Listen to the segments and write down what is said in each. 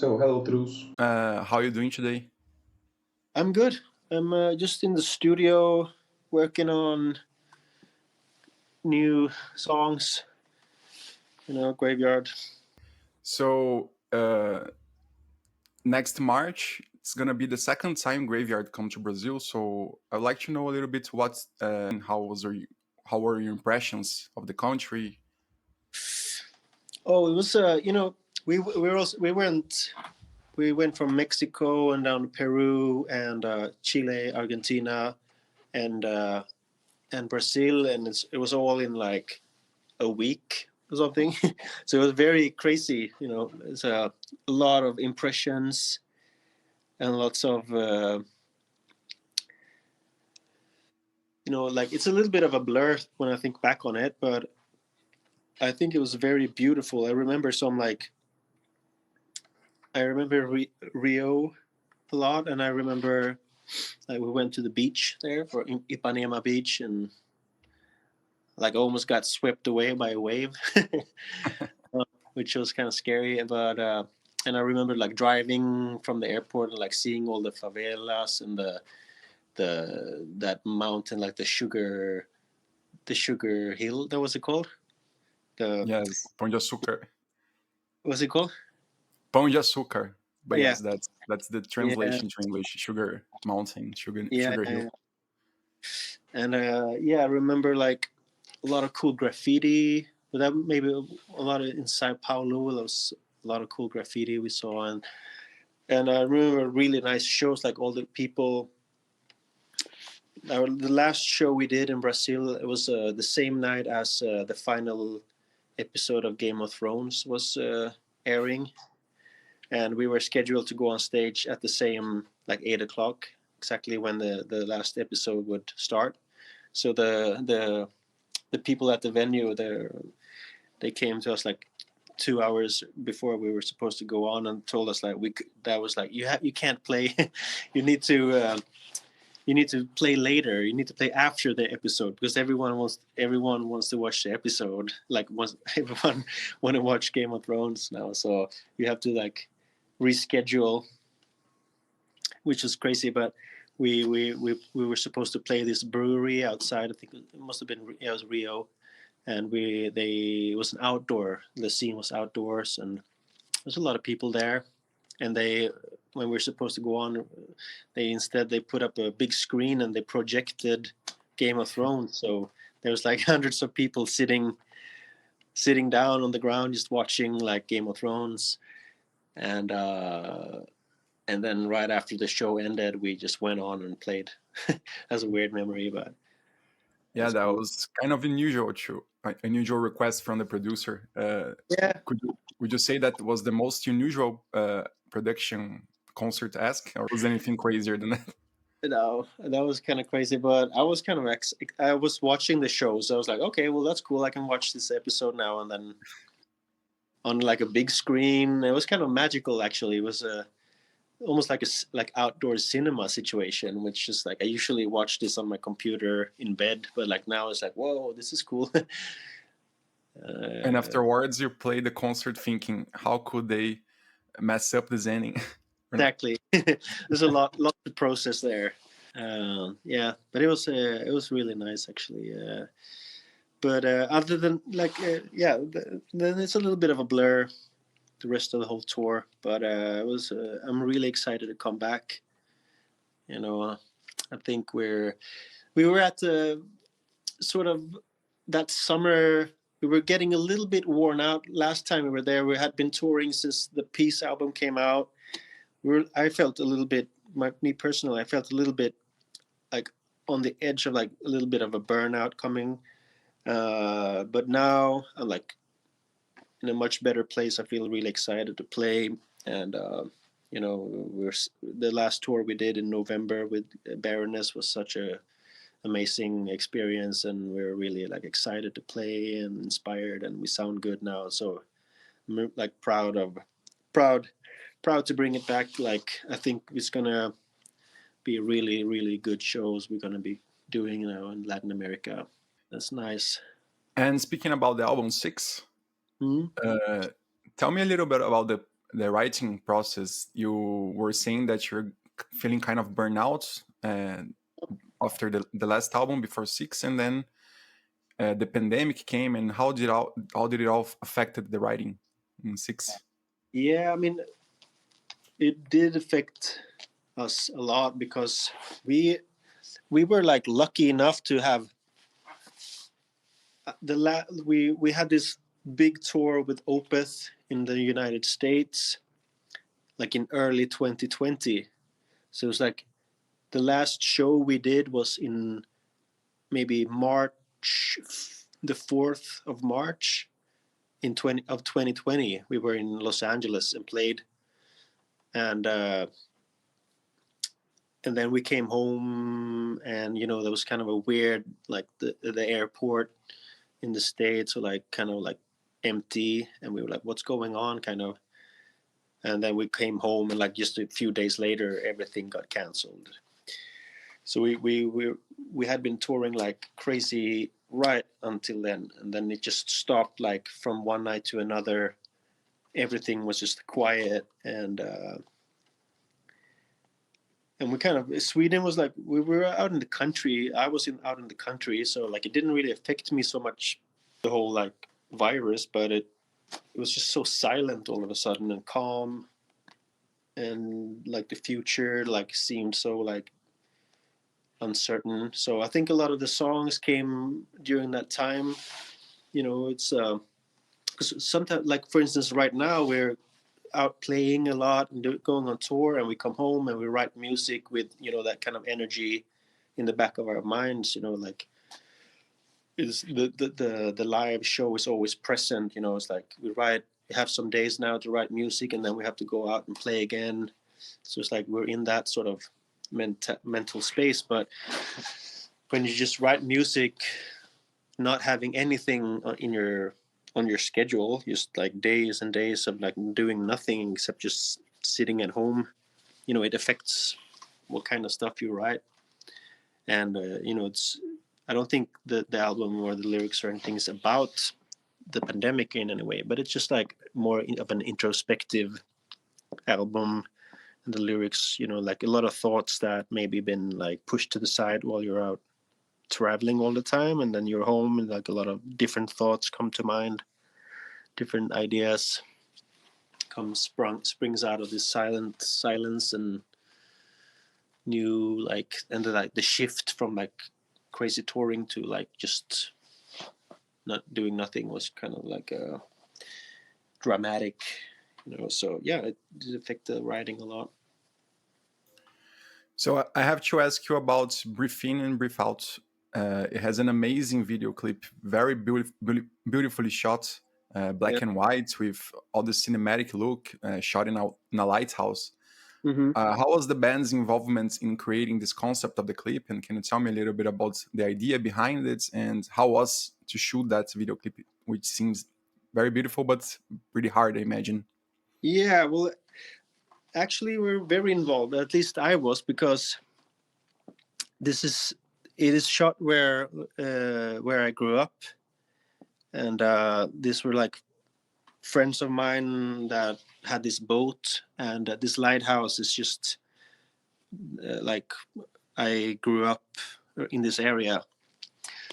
So, hello, Truls. How are you doing today? I'm good. I'm just in the studio working on new songs, graveyard. So, next March, it's gonna be the second time Graveyard come to Brazil. So, I'd like to know a little bit how were your impressions of the country? Oh, it was we went from Mexico and down to Peru and Chile, Argentina, and Brazil, and it was all in like a week or something. So it was very crazy. It's a lot of impressions and lots of like it's a little bit of a blur when I think back on it, but I think it was very beautiful. I remember Rio a lot, and I remember we went to the beach there for Ipanema Beach, and like almost got swept away by a wave, which was kind of scary. But and I remember like driving from the airport and like seeing all the favelas and that mountain, like the sugar hill. That was it called? Yes, Pão de Açúcar. What's it called? Pão de Açúcar. But Yeah. yes, that's the translation to English. Sugar mountain, sugar hill. Yeah. And I remember like a lot of cool graffiti. But that maybe a lot of in São Paulo. There was a lot of cool graffiti we saw, and I remember really nice shows. Like all the people. The last show we did in Brazil, it was the same night as the final episode of Game of Thrones was airing, and we were scheduled to go on stage at the same like 8:00, exactly when the last episode would start. So the people at the venue they came to us like 2 hours before we were supposed to go on and told us like you can't play. You need to play later. You need to play after the episode because everyone wants to watch the episode. Like everyone want to watch Game of Thrones now, so you have to like reschedule, which is crazy. But we were supposed to play this brewery outside. I think it must have been it was Rio, and it was an outdoor. The scene was outdoors, and there's a lot of people there. And when we were supposed to go on, they put up a big screen and they projected Game of Thrones. So there was like hundreds of people sitting down on the ground just watching like Game of Thrones, and then right after the show ended, we just went on and played. That's a weird memory, but yeah, that cool. Was kind of unusual request from the producer. Yeah. Would you say that was the most unusual production concert ask, or was anything crazier than that? No, that was kind of crazy, but I was kind of I was watching the show, so I was like, okay, well that's cool. I can watch this episode now, and then on like a big screen. It was kind of magical, actually. It was almost like a outdoor cinema situation, which is like I usually watch this on my computer in bed, but like now it's like, whoa, this is cool. And afterwards, you play the concert thinking, how could they mess up this ending? Exactly. There's a lot to process there. Yeah, but it was really nice, actually. But other than then it's a little bit of a blur, the rest of the whole tour. But I'm really excited to come back. I think we were at sort of that summer. We were getting a little bit worn out. Last time we were there, we had been touring since the Peace album came out. I felt a little bit, me personally, I felt a little bit like on the edge of like a little bit of a burnout coming. But now I'm like in a much better place. I feel really excited to play. And, the last tour we did in November with Baroness was such a amazing experience, and we're really like excited to play and inspired, and we sound good now. So I'm like proud to bring it back. Like I think it's gonna be really, really good shows we're gonna be doing now in Latin America. That's nice. And speaking about the album 6, tell me a little bit about the writing process, you were saying that you're feeling kind of burnout after the last album before 6, and then the pandemic came, and how did it all affected the writing in 6? Yeah, I mean, it did affect us a lot because we were like lucky enough to have we had this big tour with Opeth in the United States, like in early 2020. So it was like the last show we did was in maybe March, the 4th of March in 2020. We were in Los Angeles and played, and then we came home, and there was kind of a weird, like the airport in the States were like kind of like empty, and we were like, what's going on, kind of. And then we came home, and like just a few days later everything got canceled. So we had been touring like crazy right until then, and then it just stopped, like from one night to another. Everything was just quiet, and we kind of, Sweden was like, we were out in the country. I was out in the country, so like it didn't really affect me so much, the whole like virus, but it was just so silent all of a sudden and calm, and like the future like seemed so like uncertain. So I think a lot of the songs came during that time. It's because sometimes, like for instance, right now we're out playing a lot and going on tour, and we come home and we write music with that kind of energy in the back of our minds. Like is the live show is always present. It's like we have some days now to write music, and then we have to go out and play again. So it's like we're in that sort of mental space. But when you just write music, not having anything on your schedule, just like days and days of like doing nothing except just sitting at home, it affects what kind of stuff you write. And it's, I don't think the album or the lyrics or anything is about the pandemic in any way, but it's just like more of an introspective album. And the lyrics, like a lot of thoughts that maybe been like pushed to the side while you're out traveling all the time, and then you're home, and like a lot of different thoughts come to mind, different ideas springs out of this silence, and new, like, and the shift from like crazy touring to like just not doing nothing was kind of like a dramatic, so yeah, it did affect the writing a lot. So I have to ask you about Breathe In and Breathe Out. It has an amazing video clip, very beautifully shot, black and white, with all the cinematic look, shot in a lighthouse. Mm-hmm. How was the band's involvement in creating this concept of the clip? And can you tell me a little bit about the idea behind it, and how was to shoot that video clip, which seems very beautiful, but pretty hard, I imagine? Yeah, well, actually we're very involved, at least I was, because it is shot where I grew up, and these were like friends of mine that had this boat, and this lighthouse is just like I grew up in this area.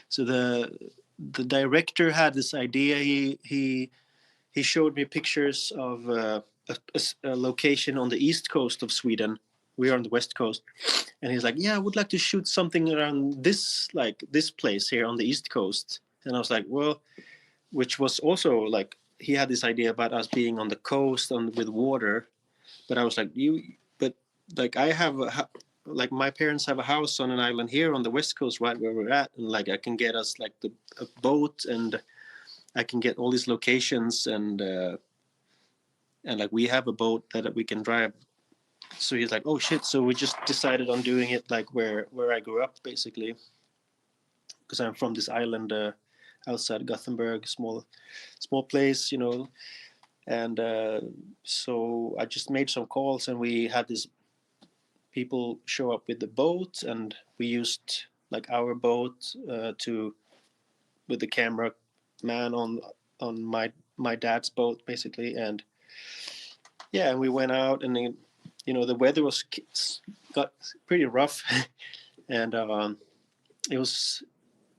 So the director had this idea. He showed me pictures of a location on the east coast of Sweden. We are on the west coast, and he's like, "Yeah, I would like to shoot something around this place here on the east coast." And I was like, "Well," which was also like, he had this idea about us being on the coast with water, but I was like, but like I have like my parents have a house on an island here on the west coast, right where we're at, and like I can get us like a boat, and I can get all these locations, and like we have a boat that we can drive. So he's like, oh shit, so we just decided on doing it like where I grew up, basically, because I'm from this island outside Gothenburg, small place, and so I just made some calls, and we had these people show up with the boat, and we used like our boat with the camera man on my dad's boat, basically, and yeah, and we went out, and then, the weather got pretty rough, and it was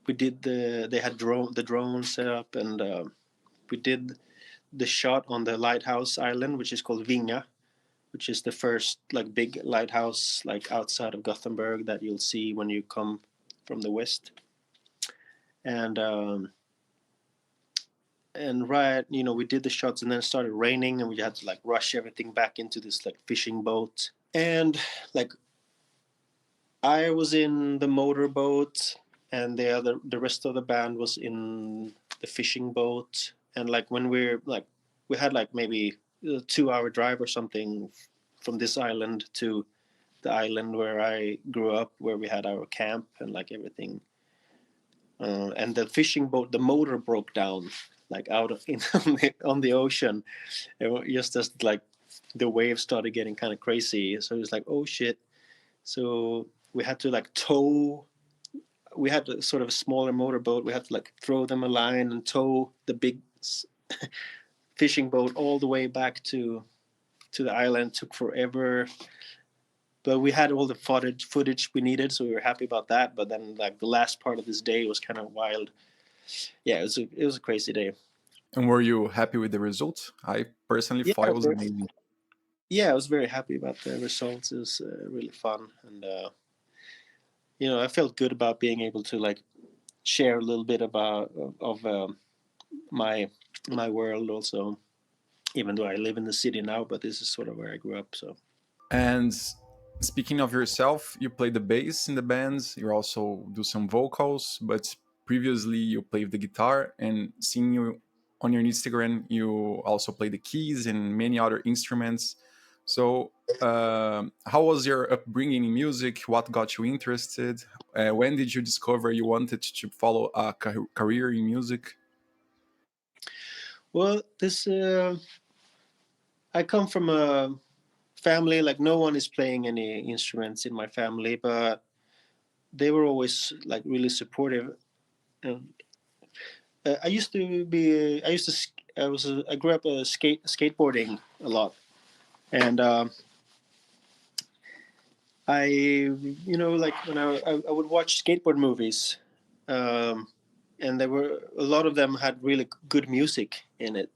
they had the drone set up, and we did the shot on the lighthouse island, which is called Vinga, which is the first like big lighthouse like outside of Gothenburg that you'll see when you come from the west. And right, we did the shots, and then it started raining, and we had to like rush everything back into this like fishing boat. And like I was in the motorboat, and the rest of the band was in the fishing boat. And like when we had like maybe a 2-hour drive or something from this island to the island where I grew up, where we had our camp and like everything. And the fishing boat, the motor broke down like out of on the ocean. Just as like the waves started getting kind of crazy, so it was like, oh shit. So we had to like tow. We had a sort of a smaller motorboat. We had to like throw them a line and tow the big fishing boat all the way back to the island. It took forever, but we had all the footage we needed, so we were happy about that. But then like the last part of this day was kind of wild. Yeah, it was a crazy day. And were you happy with the results? I personally thought it was amazing. Yeah, I was very happy about the results. It was really fun, and I felt good about being able to like share a little bit about of my world also, even though I live in the city now, but this is sort of where I grew up. So. And speaking of yourself, you play the bass in the bands. You also do some vocals, but previously you played the guitar. And seeing you on your Instagram, you also play the keys and many other instruments. So, how was your upbringing in music? What got you interested? When did you discover you wanted to follow a career in music? Well, I come from a family like no one is playing any instruments in my family, but they were always like really supportive. I used to be. I grew up skateboarding a lot, and like when I would watch skateboard movies, and there were a lot of them had really good music in it.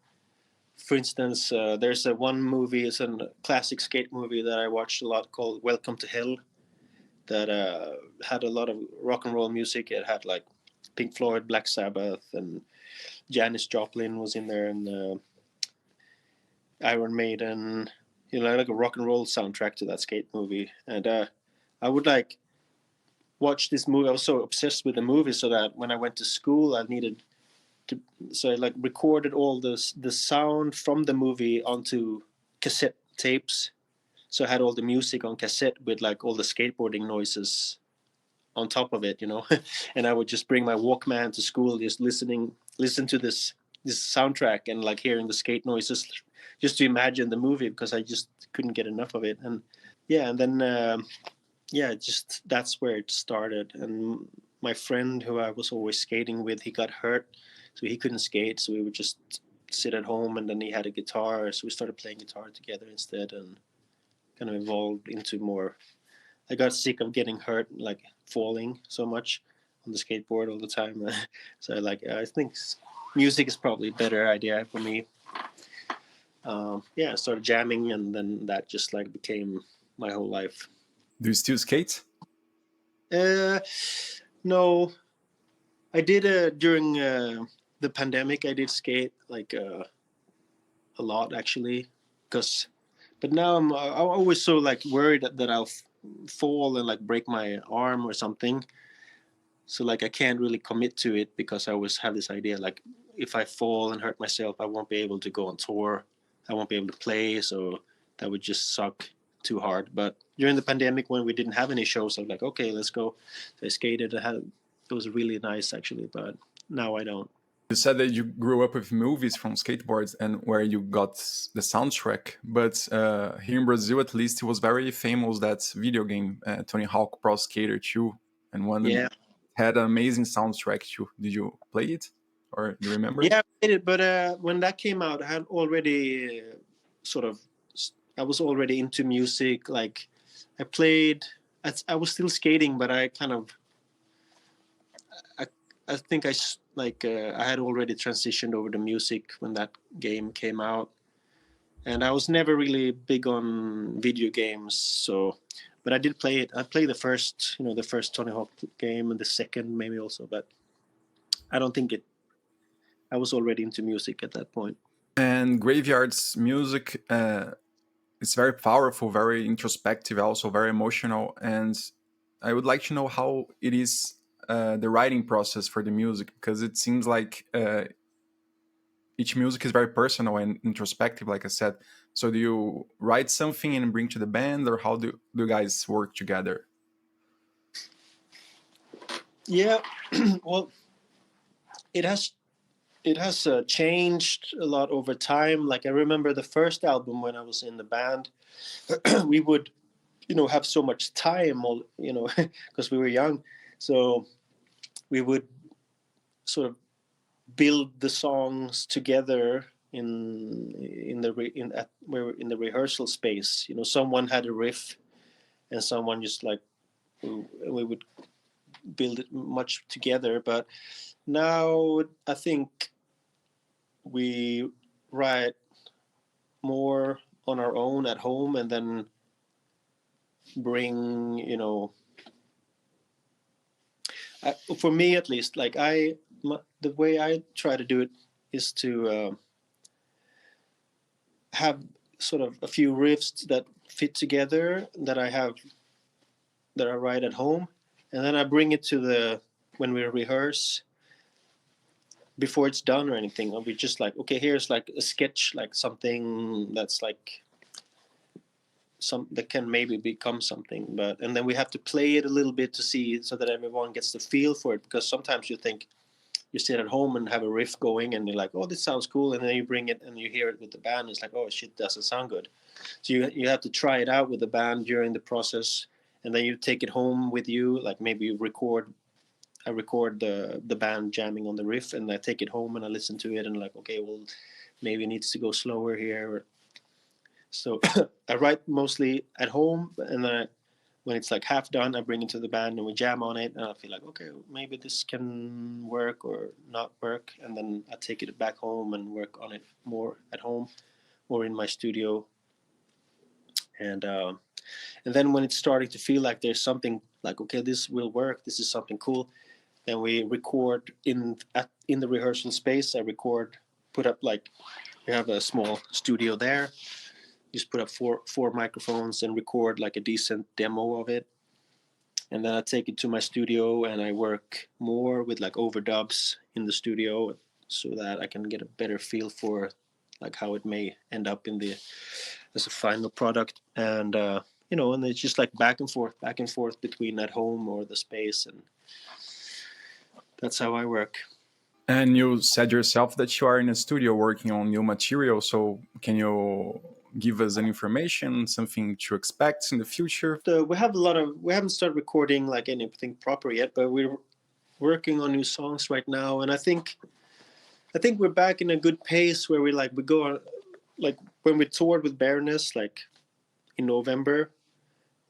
For instance, there's one movie, it's a classic skate movie that I watched a lot called Welcome to Hell, that had a lot of rock and roll music. It had like Pink Floyd, Black Sabbath, and Janis Joplin was in there, and Iron Maiden, like a rock and roll soundtrack to that skate movie. And I would like watch this movie. I was so obsessed with the movie, so that when I went to school, I needed so I like recorded all the sound from the movie onto cassette tapes. So I had all the music on cassette with like all the skateboarding noises on top of it, and I would just bring my Walkman to school, just listen to this soundtrack and like hearing the skate noises, just to imagine the movie, because I just couldn't get enough of it. And yeah, and then just that's where it started. And my friend who I was always skating with, he got hurt, so he couldn't skate. So we would just sit at home, and then he had a guitar, so we started playing guitar together instead, and kind of evolved into more. I got sick of getting hurt, like falling so much on the skateboard all the time. So I think music is probably a better idea for me. I started jamming, and then that just like became my whole life. Do you still skate? No, I did during the pandemic. I did skate like a lot actually, but now I'm always so like worried that I'll fall and like break my arm or something. So like I can't really commit to it, because I always have this idea like if I fall and hurt myself, I won't be able to go on tour. I won't be able to play, so that would just suck too hard. But during the pandemic, when we didn't have any shows, I was like, okay, let's go. So I skated. It was really nice actually, but now I don't. You said that you grew up with movies from skateboards and where you got the soundtrack, but here in Brazil, at least, it was very famous, that video game, Tony Hawk Pro Skater 2, and one had an amazing soundtrack too. Did you play it, or do you remember? Yeah, I played it, but when that came out, I had already sort of I was already into music. Like I played, I was still skating, but I kind of, I, I think I had already transitioned over to music when that game came out, and I was never really big on video games. So, but I did play it. I played the first, the first Tony Hawk game and the second maybe also, but I don't think it. I was already into music at that point. And Graveyard's music, it's very powerful, very introspective, also very emotional. And I would like to know how it is the writing process for the music, because it seems like each music is very personal and introspective, like I said. So do you write something and bring to the band, or how do you guys work together? Yeah, well, it has changed a lot over time. Like I remember the first album when I was in the band, we would, have so much time, because we were young, so we would sort of build the songs together in the rehearsal space. Someone had a riff, and someone just like we would build it much together. But now I think we write more on our own at home, and then bring for me at least, like the way I try to do it is to have sort of a few riffs that fit together that I write at home, and then I bring it to the when we rehearse before it's done or anything. I'll be just like, okay, here's like a sketch, like something that's like some that can maybe become something, but and then we have to play it a little bit to see so that everyone gets the feel for it, because sometimes you think you sit at home and have a riff going and you're like, oh, this sounds cool, and then you bring it and you hear it with the band, it's like, oh shit, doesn't sound good. So you have to try it out with the band during the process, and then you take it home with you, like maybe you record I record the band jamming on the riff, and I take it home and I listen to it and like, okay, well, maybe it needs to go slower here. So I write mostly at home, and then when it's like half done, I bring it to the band and we jam on it, and I feel like, okay, maybe this can work or not work, and then I take it back home and work on it more at home or in my studio, and then when it's starting to feel like there's something like, okay, this will work, this is something cool, then we record in the rehearsal space. I record, put up like we have a small studio there. Just put up four microphones and record like a decent demo of it, and then I take it to my studio and I work more with like overdubs in the studio so that I can get a better feel for like how it may end up as a final product. And and it's just like back and forth between at home or the space, and that's how I work. And you said yourself that you are in a studio working on new material. So can you give us an information, something to expect in the future? We haven't started recording like anything proper yet, but we're working on new songs right now, and I think we're back in a good pace where we go on, like when we toured with Baroness like in November.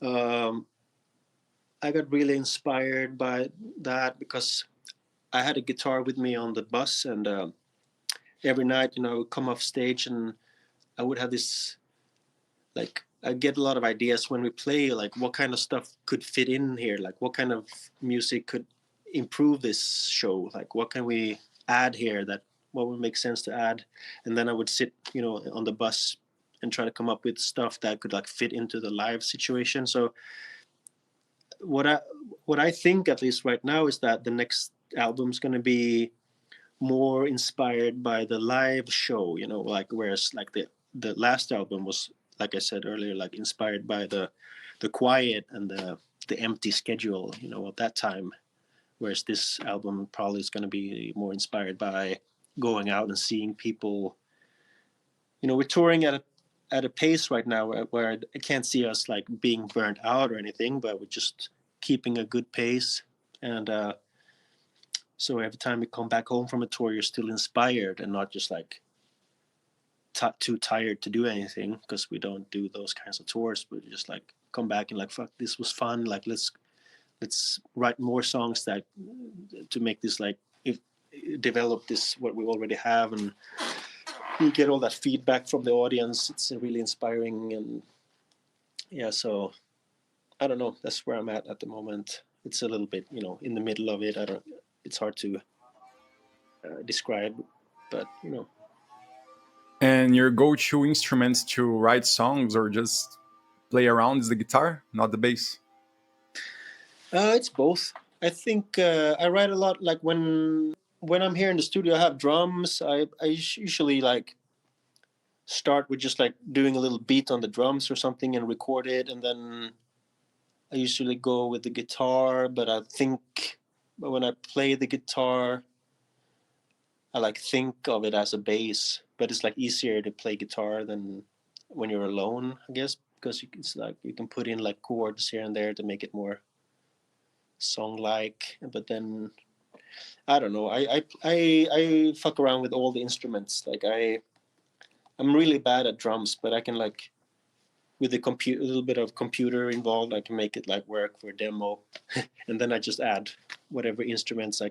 I got really inspired by that because I had a guitar with me on the bus, and every night, I would come off stage and I would have this, like, I get a lot of ideas when we play, like what kind of stuff could fit in here, like what kind of music could improve this show, like what can we add here, that what would make sense to add. And then I would sit, on the bus and try to come up with stuff that could like fit into the live situation. So what I think, at least right now, is that the next album's going to be more inspired by the live show, like whereas like the last album was, like I said earlier, like inspired by the quiet and the empty schedule, at that time, whereas this album probably is going to be more inspired by going out and seeing people. We're touring at a pace right now where I can't see us like being burnt out or anything, but we're just keeping a good pace. And so every time you come back home from a tour, you're still inspired and not just like too tired to do anything, because we don't do those kinds of tours, but just like come back and like, fuck, this was fun, like let's write more songs that to make this like if develop this what we already have, and you get all that feedback from the audience. It's really inspiring. And yeah, so I don't know, that's where I'm at the moment. It's a little bit, in the middle of it. It's hard to describe, but And your go-to instruments to write songs or just play around is the guitar, not the bass? It's both. I think I write a lot. Like when I'm here in the studio, I have drums. I usually like start with just like doing a little beat on the drums or something and record it, and then I usually go with the guitar. But I think when I play the guitar, I like think of it as a bass. But it's like easier to play guitar than when you're alone, I guess, because it's like you can put in like chords here and there to make it more song-like. But then I don't know. I fuck around with all the instruments. Like I'm really bad at drums, but I can like with the a little bit of computer involved, I can make it like work for a demo, and then I just add whatever instruments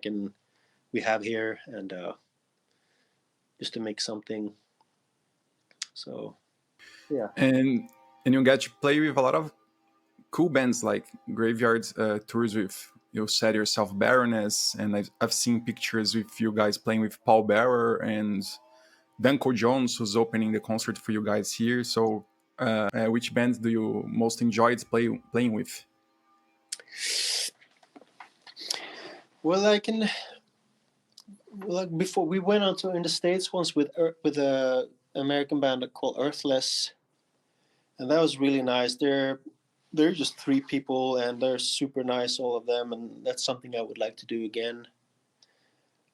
we have here, and just to make something. So yeah. And you get to play with a lot of cool bands like Graveyard tours with, you said yourself, Baroness, and I've seen pictures with you guys playing with Paul Bearer and Danko Jones, who's opening the concert for you guys here. So which band do you most enjoy playing with? Well, I can. Like before, we went on to in the States once with a American band called Earthless, and that was really nice. They're just 3 people, and they're super nice, all of them, and that's something I would like to do again.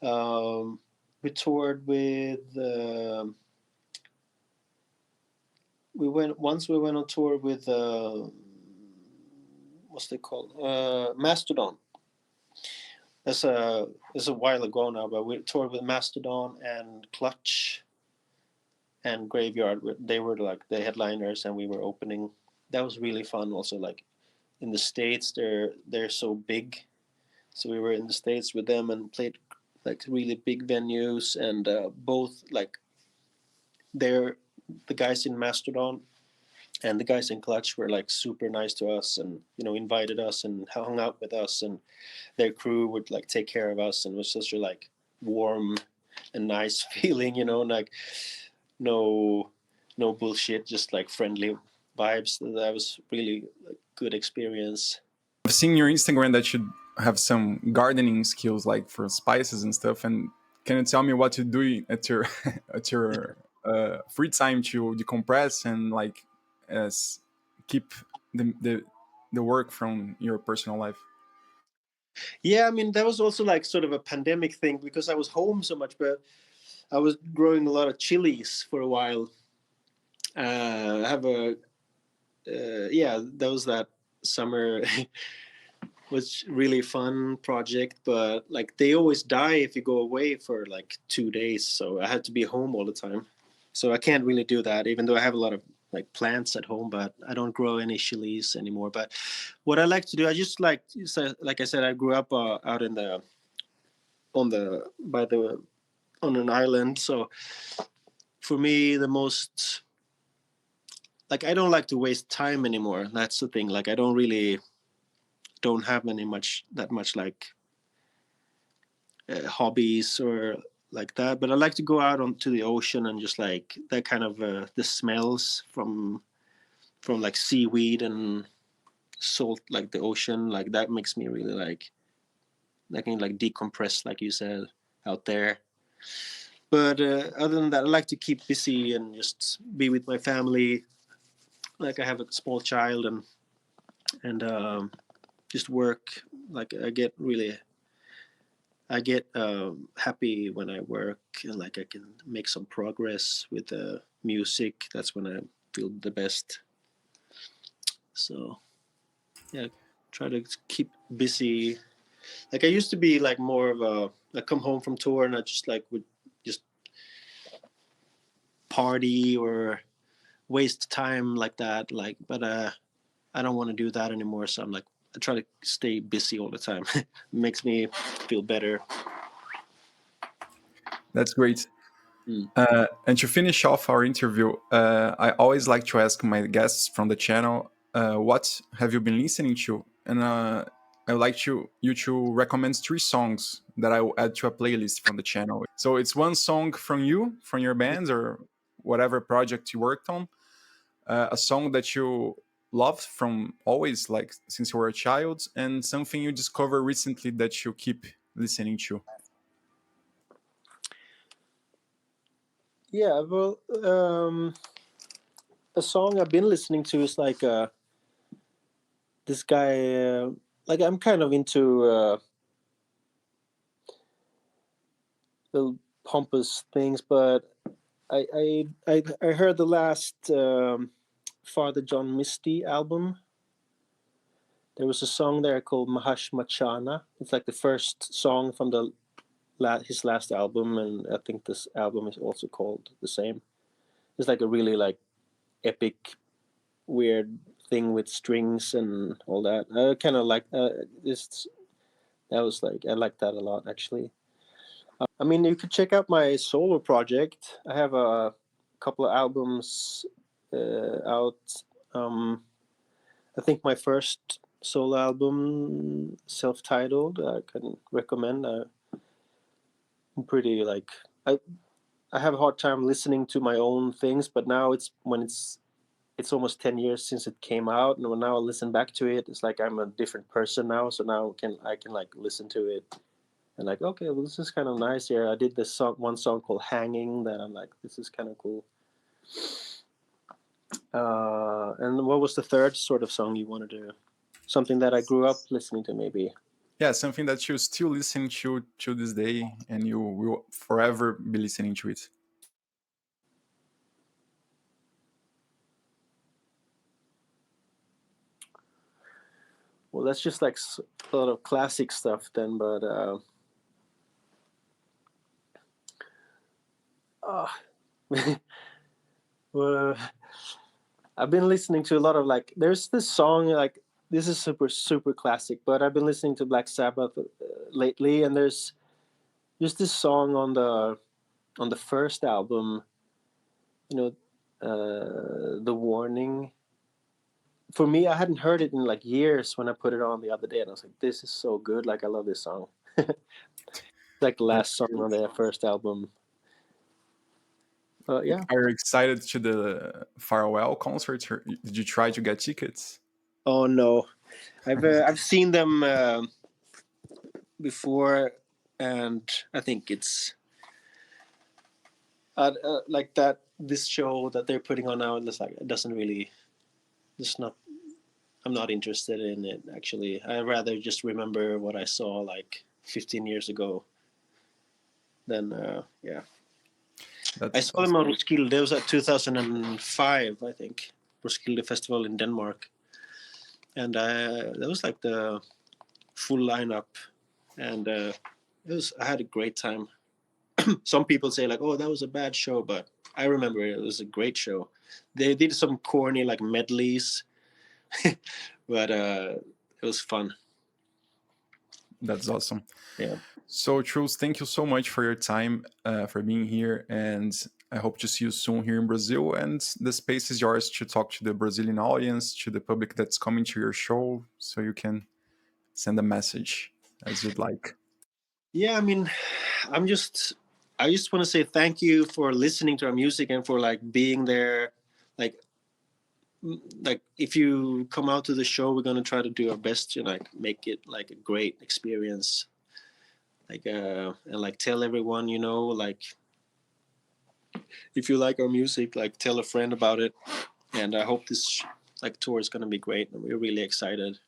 We toured with. We went on tour with what's they called, Mastodon. It's a while ago now, but we toured with Mastodon and Clutch and Graveyard. They were like the headliners, and we were opening. That was really fun. Also, like in the States, they're so big, so we were in the States with them and played like really big venues. And both like they're the guys in Mastodon and the guys in Clutch were like super nice to us, and invited us and hung out with us, and their crew would like take care of us, and it was such a like warm and nice feeling, like no bullshit, just like friendly vibes. That was really a good experience. I've seen your Instagram that you have some gardening skills, like for spices and stuff. And can you tell me what you do at your at your free time to decompress and like keep the work from your personal life? Yeah, I mean that was also like sort of a pandemic thing, because I was home so much, but I was growing a lot of chilies for a while. I have a that was that summer. Was really fun project, but like they always die if you go away for like 2 days, so I had to be home all the time. So I can't really do that, even though I have a lot of like plants at home, but I don't grow any chilies anymore. But what I like to do, I just like I said, I grew up out in the on an island. So for me, the most like I don't like to waste time anymore. That's the thing. Like I don't have that much like hobbies or like that, but I like to go out onto the ocean and just like that kind of the smells from like seaweed and salt, like the ocean, like that makes me really like I can like decompress, like you said, out there. But other than that, I like to keep busy and just be with my family. Like I have a small child, and just work. Like I get happy when I work, and like I can make some progress with the music. That's when I feel the best. So yeah, try to keep busy. Like I used to be like more of I come home from tour and I just like would just party or waste time like that. Like, but I don't want to do that anymore. So I'm like, I try to stay busy all the time. It makes me feel better. That's great. And to finish off our interview, I always like to ask my guests from the channel, what have you been listening to? And I would like you to recommend 3 songs that I will add to a playlist from the channel. So it's one song from you, from your bands or whatever project you worked on, a song that you loved from always, like since you were a child, and something you discovered recently that you keep listening to. Yeah, well, a song I've been listening to is like this guy. Like I'm kind of into little pompous things, but I heard the last Father John Misty album. There was a song there called Mahash Machana. It's like the first song from his last album, and I think this album is also called the same. It's like a really like epic, weird thing with strings and all that. I kind of like this. That was like I like that a lot actually. I mean, you could check out my solo project. I have a couple of albums out. I think my first solo album, self-titled, I can recommend. I'm pretty like I have a hard time listening to my own things, but now it's almost 10 years since it came out, and when now I listen back to it, it's like I'm a different person now. So now I can like listen to it and like, okay, well, this is kind of nice here. I did this one song called Hanging that I'm like, this is kind of cool. And what was the third sort of song you wanted to? Something that I grew up listening to, maybe. Yeah, something that you still listen to this day and you will forever be listening to it. Well, that's just like a lot of classic stuff then, but well, I've been listening to a lot of like. There's this song like this is super classic, but I've been listening to Black Sabbath lately, and there's this song on the first album, you know, The Warning. For me, I hadn't heard it in like years when I put it on the other day, and I was like, "This is so good! Like, I love this song." Like the last song on their first album. Yeah. Are you excited to the farewell concert? Or did you try to get tickets? Oh no, I've seen them before, and I think it's like that. This show that they're putting on now, it's like it doesn't really. It's not. I'm not interested in it actually. I rather just remember what I saw like 15 years ago. Then yeah. I saw them on Roskilde. It was at 2005, I think. Roskilde Festival in Denmark, and that was like the full lineup, and I had a great time. Some people say like, "Oh, that was a bad show," but I remember it was a great show. They did some corny like medleys, but it was fun. That's awesome. Yeah. So, Truls, thank you so much for your time, for being here, and I hope to see you soon here in Brazil. And the space is yours to talk to the Brazilian audience, to the public that's coming to your show, so you can send a message as you'd like. Yeah, I mean, I just want to say thank you for listening to our music and for like being there. Like if you come out to the show, we're gonna try to do our best to like make it like a great experience. Like and like tell everyone, like if you like our music, like tell a friend about it. And I hope this like tour is gonna be great. And we're really excited.